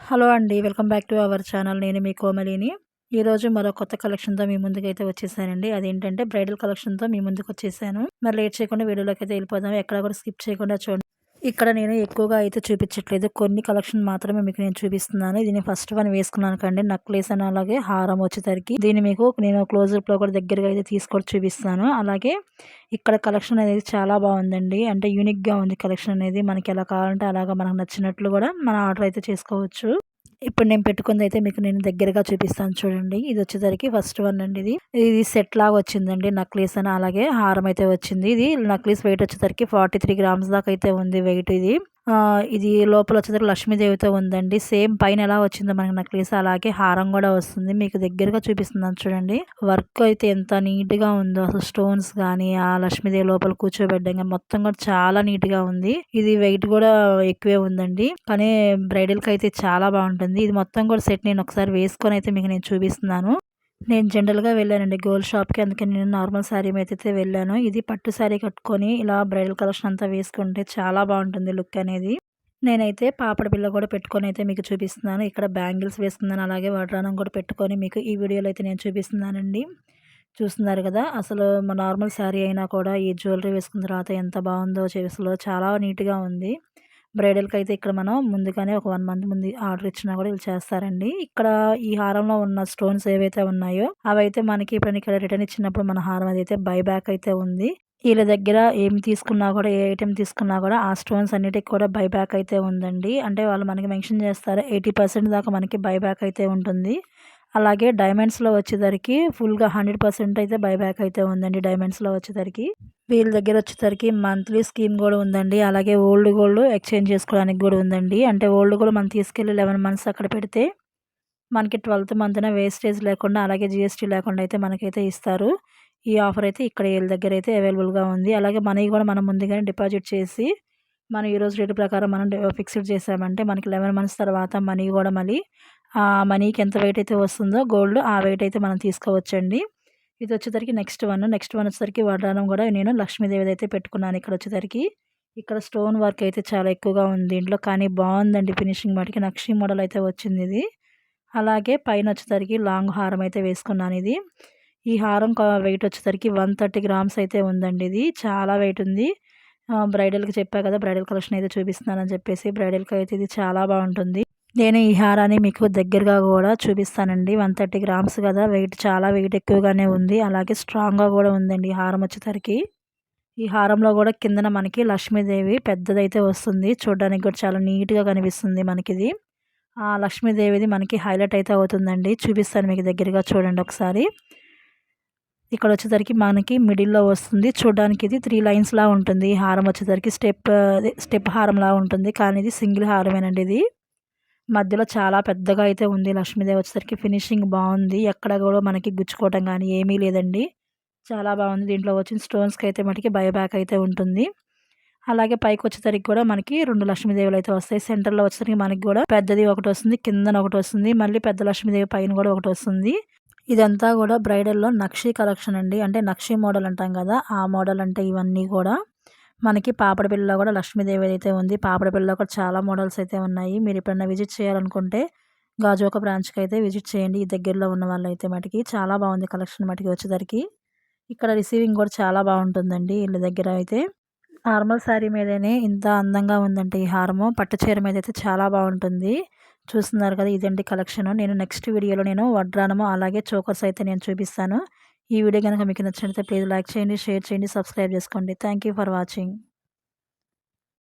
Hello అండి. Welcome back to our channel. నేను మీ కోమలిని. ఈరోజు మరో కొత్త కలెక్షన్‌తో మీ ముందుకైతే వచ్చేసానండి. అదేంటంటే బ్రైడల్ కలెక్షన్‌తో మీ ముందుకొచ్చేసాను. మరి లేట్ చేయకుండా వీడియోలోకైతే వెళ్ళిపోదాం. ఎక్కడ కూడా స్కిప్ చేయకుండా చూడండి. ఇక్కడ నేను ఎక్కువగా అయితే చూపించట్లేదు. కొన్ని కలెక్షన్ మాత్రమే మీకు నేను చూపిస్తున్నాను. ఇది నేను ఫస్ట్ వన్ వేసుకున్నాను కండి. నెక్లెస్ అని అలాగే హారం వచ్చేసరికి దీన్ని మీకు నేను క్లోజప్‌లో కూడా దగ్గరగా అయితే తీసుకొని చూపిస్తాను. అలాగే ఇక్కడ కలెక్షన్ అనేది చాలా బాగుందండి. అంటే యూనిక్‌గా ఉంది కలెక్షన్ అనేది. మనకి ఎలా కావాలంటే అలాగా మనకు నచ్చినట్లు కూడా మనం ఆర్డర్ అయితే చేసుకోవచ్చు. ఇప్పుడు నేను పెట్టుకుందైతే మీకు నేను దగ్గరగా చూపిస్తాను చూడండి. ఇది వచ్చేసరికి ఫస్ట్ వన్ అండి ఇది. ఇది సెట్ లాగా వచ్చిందండి. నెక్లెస్ అని అలాగే హారం అయితే వచ్చింది. ఇది నెక్లెస్ వెయిట్ వచ్చేసరికి 43 గ్రామ్స్ దాకా అయితే ఉంది వెయిట్ ఇది. ఇది లోపల వచ్చేసరికి లక్ష్మీదేవితో ఉందండి. సేమ్ పైన ఎలా వచ్చిందో మనకి నెక్లెస్ అలాగే హారం కూడా వస్తుంది. మీకు దగ్గరగా చూపిస్తున్నాను చూడండి. వర్క్ అయితే ఎంత నీట్‌గా ఉందో అసలు స్టోన్స్ గానీ, ఆ లక్ష్మీదేవి లోపల కూర్చోబెట్టడం గాని మొత్తం కూడా చాలా నీట్‌గా ఉంది. ఇది వెయిట్ కూడా ఎక్కువే ఉందండి. కానీ బ్రైడల్‌కి అయితే చాలా బాగుంటుంది. ఇది మొత్తం కూడా సెట్ నేను ఒకసారి వేసుకొని అయితే మీకు నేను చూపిస్తున్నాను. నేను జనరల్‌గా వెళ్ళానండి గోల్డ్ షాప్‌కి. అందుకని నేను నార్మల్ శారీ మీదైతే వెళ్ళాను. ఇది పట్టు శారీ కట్టుకొని ఇలా బ్రైడల్ కలెక్షన్ అంతా వేసుకుంటే చాలా బాగుంటుంది లుక్ అనేది. నేనైతే పాపడ బిళ్ళ కూడా పెట్టుకొని అయితే మీకు చూపిస్తున్నాను. ఇక్కడ బ్యాంగిల్స్ వేసుకున్నాను. అలాగే వడ్రానం కూడా పెట్టుకొని మీకు ఈ వీడియోలో అయితే నేను చూపిస్తున్నానండి. చూస్తున్నారు కదా! అసలు నార్మల్ శారీ అయినా కూడా ఈ జ్యువెలరీ వేసుకున్న తర్వాత ఎంత బాగుందో అసలు చాలా నీట్‌గా ఉంది. బ్రైడల్‌కైతే ఇక్కడ మనం ముందుగానే ఒక 1 మంత్ ముందు ఆర్డర్ ఇచ్చినా కూడా వీళ్ళు చేస్తారండి. ఇక్కడ ఈ హారంలో ఉన్న స్టోన్స్ ఏవైతే ఉన్నాయో అవైతే మనకి ఎప్పుడైనా ఇక్కడ రిటర్న్ ఇచ్చినప్పుడు మన హారం అదైతే బై బ్యాక్ అయితే ఉంది. వీళ్ళ దగ్గర ఏం తీసుకున్నా కూడా ఏ ఐటెమ్ తీసుకున్నా కూడా ఆ స్టోన్స్ అన్నిటికి కూడా బై బ్యాక్ అయితే ఉందండి. అంటే వాళ్ళు మనకి మెన్షన్ చేస్తారు 80% దాకా మనకి బై బ్యాక్ అయితే ఉంటుంది. అలాగే డైమండ్స్‌లో వచ్చేసరికి ఫుల్‌గా 100% అయితే బై బ్యాక్ అయితే ఉందండి డైమండ్స్‌లో వచ్చేసరికి. వీళ్ళ దగ్గర వచ్చేసరికి మంత్లీ స్కీమ్ కూడా ఉందండి. అలాగే ఓల్డ్ గోల్డ్ ఎక్స్‌చేంజ్ చేసుకోవడానికి కూడా ఉందండి. అంటే ఓల్డ్ గోల్డ్ మనం తీసుకెళ్ళి 11 మంత్స్ అక్కడ పెడితే మనకి 12థ్ మంత్‌న వేస్టేజ్ లేకుండా అలాగే జీఎస్టీ లేకుండా అయితే మనకైతే ఇస్తారు. ఈ ఆఫర్ అయితే ఇక్కడ వీళ్ళ దగ్గర అయితే అవైలబుల్‌గా ఉంది. అలాగే మనీ కూడా మనం ముందుగానే డిపాజిట్ చేసి మనం ఈరోజు రేటు ప్రకారం మనం ఫిక్స్డ్ చేసామంటే మనకి 11 మంత్స్ తర్వాత మనీ కూడా మళ్ళీ ఆ మనీకి ఎంత వెయిట్ అయితే వస్తుందో గోల్డ్ ఆ వెయిట్ అయితే మనం తీసుకోవచ్చండి. ఇది వచ్చేసరికి నెక్స్ట్ వన్. నెక్స్ట్ వన్ వచ్చేసరికి వడ్డానం కూడా నేను లక్ష్మీదేవిది అయితే పెట్టుకున్నాను ఇక్కడ వచ్చేసరికి. ఇక్కడ స్టోన్ వర్క్ అయితే చాలా ఎక్కువగా ఉంది దీంట్లో. కానీ బాగుందండి ఫినిషింగ్ మటుకి నక్షి మోడల్ అయితే వచ్చింది ఇది. అలాగే పైన వచ్చేసరికి లాంగ్ హారం అయితే వేసుకున్నాను ఇది. ఈ హారం వెయిట్ వచ్చేసరికి 130 గ్రామ్స్ అయితే ఉందండి ఇది. చాలా వెయిట్ ఉంది. బ్రైడల్‌కి చెప్పా కదా! బ్రైడల్ కలెక్షన్ అయితే చూపిస్తున్నానని చెప్పేసి. బ్రైడల్‌కి అయితే ఇది చాలా బాగుంటుంది. నేను ఈ హారాన్ని మీకు దగ్గరగా కూడా చూపిస్తానండి. 130 గ్రామ్స్ కదా! వెయిట్ చాలా వెయిట్ ఎక్కువగానే ఉంది. అలాగే స్ట్రాంగ్‌గా కూడా ఉందండి ఈ హారం వచ్చేసరికి. ఈ హారంలో కూడా కిందన మనకి లక్ష్మీదేవి పెద్దదైతే వస్తుంది. చూడడానికి కూడా చాలా నీట్‌గా కనిపిస్తుంది మనకిది. ఆ లక్ష్మీదేవిది మనకి హైలైట్ అయితే అవుతుందండి. చూపిస్తాను మీకు దగ్గరగా చూడండి ఒకసారి. ఇక్కడ వచ్చేసరికి మనకి మిడిల్‌లో వస్తుంది. చూడడానికి ఇది 3 లైన్స్‌లా ఉంటుంది. ఈ హారం వచ్చేసరికి స్టెప్ హారంలా ఉంటుంది. కానీ ఇది సింగిల్ హారమేనండి ఇది. మధ్యలో చాలా పెద్దగా అయితే ఉంది. లక్ష్మీదేవి వచ్చేసరికి ఫినిషింగ్ బాగుంది. ఎక్కడ కూడా మనకి గుచ్చుకోవటం గానీ ఏమీ లేదండి. చాలా బాగుంది. దీంట్లో వచ్చిన స్టోన్స్‌కి అయితే మటికి బై బ్యాక్ అయితే ఉంటుంది. అలాగే పైకొచ్చేసరికి కూడా మనకి 2 లక్ష్మీదేవులు అయితే వస్తాయి. సెంటర్‌లో వచ్చేసరికి మనకి కూడా పెద్దది ఒకటి వస్తుంది. కిందన ఒకటి వస్తుంది. మళ్ళీ పెద్ద లక్ష్మీదేవి పైన కూడా ఒకటి వస్తుంది. ఇదంతా కూడా బ్రైడల్‌లో నక్షి కలెక్షన్ అండి. అంటే నక్షి మోడల్ అంటాం కదా! ఆ మోడల్ అంటే ఇవన్నీ కూడా. మనకి పాపడ బిళ్ళలో కూడా లక్ష్మీదేవి అయితే ఉంది. పాపడ బిళ్ళలో కూడా చాలా మోడల్స్ అయితే ఉన్నాయి. మీరు ఎప్పుడైనా విజిట్ చేయాలనుకుంటే గాజువాక బ్రాంచ్‌కి అయితే విజిట్ చేయండి. ఈ దగ్గరలో ఉన్న వాళ్ళైతే మటికి. చాలా బాగుంది కలెక్షన్ మటికి వచ్చేసరికి. ఇక్కడ రిసీవింగ్ కూడా చాలా బాగుంటుందండి వీళ్ళ దగ్గర అయితే. నార్మల్ శారీ మీదనే ఇంత అందంగా ఉందంటే ఈ హారము పట్టు చీర మీద అయితే చాలా బాగుంటుంది. చూస్తున్నారు కదా! ఇదండి కలెక్షను. నేను నెక్స్ట్ వీడియోలో నేను వడ్రానము అలాగే చోకర్స్ అయితే నేను చూపిస్తాను. ఈ వీడియో గనుక మీకు నచ్చినట్లయితే ప్లీజ్ లైక్ చేయండి, షేర్ చేయండి, సబ్స్క్రైబ్ చేసుకోండి. Thank you for watching.